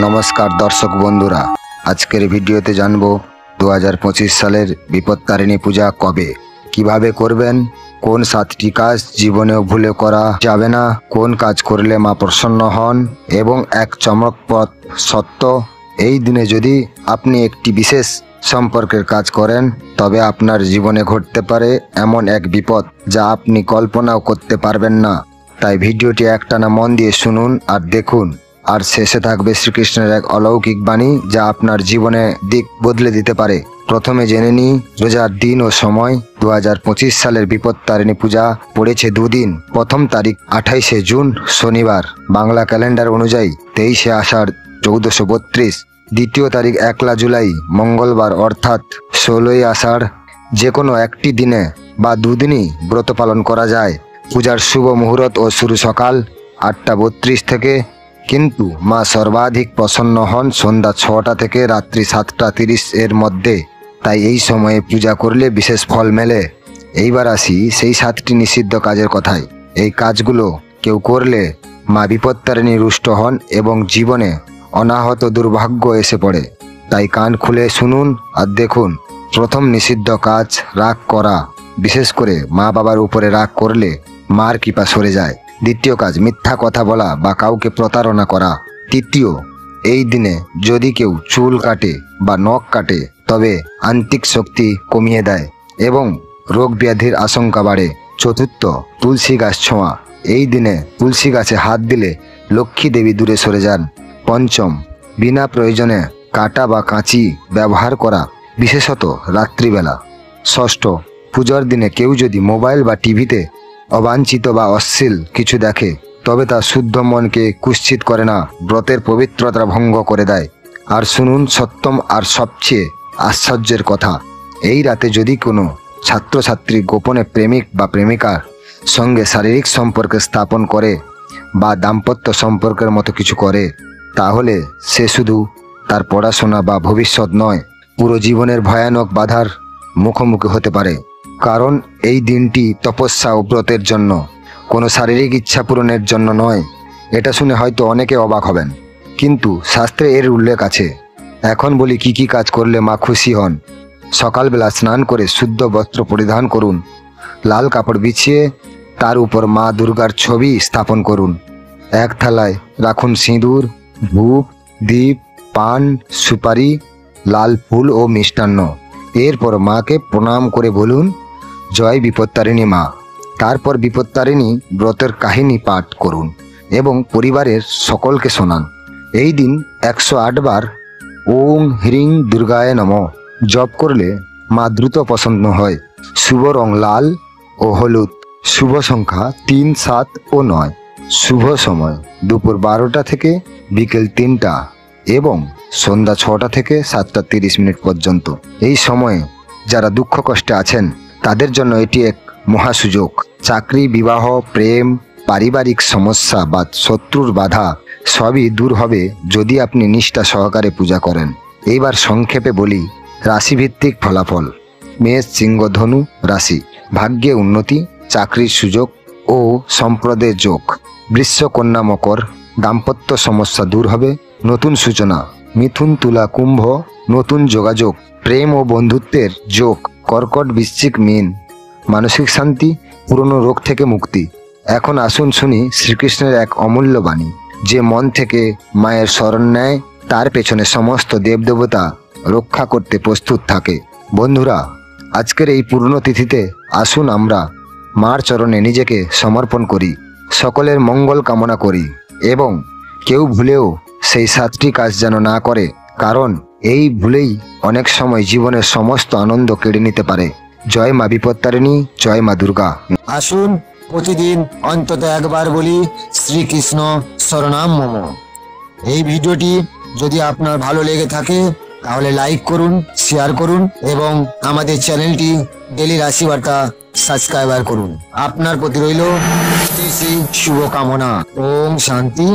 নমস্কার দর্শক বন্ধুরা, আজকের ভিডিওতে জানবো 2025 সালের বিপত্তারিণী পূজা কবে, কিভাবে করবেন, কোন 7টি কাজ জীবনেও ভুলে করা যাবে না, কোন কাজ করলে মা প্রসন্ন হন এবং এক চমকপ্রদ সত্য, এই দিনে যদি আপনি একটি বিশেষ সম্পর্কের কাজ করেন তবে আপনার জীবনে ঘটতে পারে এমন এক বিপদ যা আপনি কল্পনাও করতে পারবেন না। তাই ভিডিওটি একটানা মন দিয়ে শুনুন আর দেখুন। আর শেষে থাকবে শ্রীকৃষ্ণের এক অলৌকিক বাণী যা আপনার জীবনে দিক বদলে দিতে পারে। প্রথমে জেনে নিই রোজার দিন ও সময়। 2025 সালের বিপত্তারিণী পূজা পড়েছে দুদিন। প্রথম তারিখ 28শে জুন শনিবার বাংলা ক্যালেন্ডার অনুযায়ী 23শে আষাঢ় 1432। দ্বিতীয় তারিখ 1 জুলাই মঙ্গলবার অর্থাৎ 16ই আষাঢ়। যে কোনো একটি দিনে বা দুদিনই ব্রত পালন করা যায়। পূজার শুভ মুহূর্ত ও শুরু সকাল 8:32 থেকে, কিন্তু মা সর্বাধিক প্রসন্ন হন সন্ধ্যা 6টা থেকে রাত্রি 7:30 এর মধ্যে। তাই এই সময়ে পূজা করলে বিশেষ ফল মেলে। এইবার আসি সেই 7টি নিষিদ্ধ কাজের কথায়। এই কাজগুলো কেউ করলে মা বিপত্তারিণী রুষ্ট হন এবং জীবনে অনাহত দুর্ভাগ্য এসে পড়ে। তাই কান খুলে শুনুন আর দেখুন। প্রথম নিষিদ্ধ কাজ, রাগ করা। বিশেষ করে মা বাবার উপরে রাগ করলে মার কৃপা সরে যায়। দ্বিতীয় কাজ, মিথ্যা কথা বলা বা কাউকে প্রতারণা করা। তৃতীয়, এই দিনে যদি কেউ চুল কাটে বা নখ কাটে তবে আন্তিক শক্তি কমিয়ে দেয় এবং রোগ ব্যাধির আশঙ্কা বাড়ে। চতুর্থ, তুলসী গাছ ছোঁয়া। এই দিনে তুলসী গাছে হাত দিলে লক্ষ্মী দেবী দূরে সরে যান। পঞ্চম, বিনা প্রয়োজনে কাটা বা কাঁচি ব্যবহার করা, বিশেষত রাত্রিবেলা। ষষ্ঠ, পূজার দিনে কেউ যদি মোবাইল বা টিভিতে অবাঞ্ছিত বা অশ্লীল কিছু দেখে তবে তা শুদ্ধ মনকে কুৎসিত করে না, ব্রতের পবিত্রতা ভঙ্গ করে দেয়। আর শুনুন সপ্তম আর সবচেয়ে আশ্চর্যের কথা। এই রাতে যদি কোনো ছাত্রছাত্রী গোপনে প্রেমিক বা প্রেমিকার সঙ্গে শারীরিক সম্পর্ক স্থাপন করে বা দাম্পত্য সম্পর্কের মতো কিছু করে তাহলে সে শুধু তার পড়াশোনা বা ভবিষ্যৎ নয়, পুরো জীবনের ভয়ানক বাধার মুখোমুখি হতে পারে। কারণ এই দিনটি তপস্যা ও ব্রতের জন্য, কোনো শারীরিক ইচ্ছা পূরণের জন্য নয়। এটা শুনে হয়তো অনেকে অবাক হবেন, কিন্তু শাস্ত্রে এর উল্লেখ আছে। এখন বলি কি কি কাজ করলে মা খুশি হন। সকালবেলা স্নান করে শুদ্ধ বস্ত্র পরিধান করুন। লাল কাপড় বিছিয়ে তার উপর মা দুর্গার ছবি স্থাপন করুন। এক থালায় রাখুন সিঁদুর, ধূপ, দীপ, পান, সুপারি, লাল ফুল ও মিষ্টান্ন। এরপর মাকে প্রণাম করে বলুন, জয় বিপত্তারিণী মা। তারপর বিপত্তারিণী ব্রতের কাহিনী পাঠ করুন এবং পরিবারের সকলকে শোনান। এই দিন 108 বার ওং হ্রিং দুর্গায় নমঃ জপ করলে মা দ্রুত প্রসন্ন হয়। শুভ রং লাল ও হলুদ। শুভ সংখ্যা 3, 7 ও 9। শুভ সময় দুপুর 12টা থেকে বিকেল 3টা এবং সন্ধ্যা 6টা থেকে 7:30 পর্যন্ত। এই সময়ে যারা দুঃখ কষ্টে আছেন তাদের জন্য এটি এক মহা সুযোগ। চাকরি, বিবাহ, প্রেম, পারিবারিক সমস্যা বা শত্রুর বাধা সবই দূর হবে যদি আপনি নিষ্ঠা সহকারে পূজা করেন। এইবার সংক্ষেপে বলি রাশিভিত্তিক ফলাফল। মেষ, সিংহ, ধনু রাশি, ভাগ্যে উন্নতি, চাকরির সুযোগ ও সম্পদের যোগ। বৃশ্চ, কন্যা, মকর, দাম্পত্য সমস্যা দূর হবে, নতুন সূচনা। মিথুন, তুলা, কুম্ভ, নতুন যোগাযোগ, প্রেম ও বন্ধুত্বের যোগ। কর্কট, বৃশ্চিক, মীন, মানসিক শান্তি, পুরনো রোগ থেকে মুক্তি। এখন আসুন শুনি শ্রীকৃষ্ণের এক অমূল্য বাণী। যে মন থেকে মায়ের শরণ নেয় তার পেছনে সমস্ত দেবদেবতা রক্ষা করতে প্রস্তুত থাকে। বন্ধুরা, আজকের এই পূর্ণ তিথিতে আসুন আমরা মার চরণে নিজেকে সমর্পণ করি, সকলের মঙ্গল কামনা করি এবং কেউ ভুলেও সেই 7টি কাজ যেন না করে, কারণ এই ভুলেই অনেক সময় জীবনের সমস্ত আনন্দ কেড়ে নিতে পারে। জয় মা বিপত্তারিণী, জয় মা দুর্গা। আসুন প্রতিদিন অন্তত একবার বলি শ্রীকৃষ্ণ শরণাম মম। এই ভিডিওটি যদি আপনার ভালো লেগে থাকে তাহলে লাইক করুন, শেয়ার করুন এবং আমাদের চ্যানেলটি ডেলি রাশিবার্তা সাবস্ক্রাইবার করুন। আপনার প্রতি রইল শুভকামনা। ওম শান্তি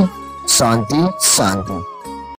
শান্তি শান্তি।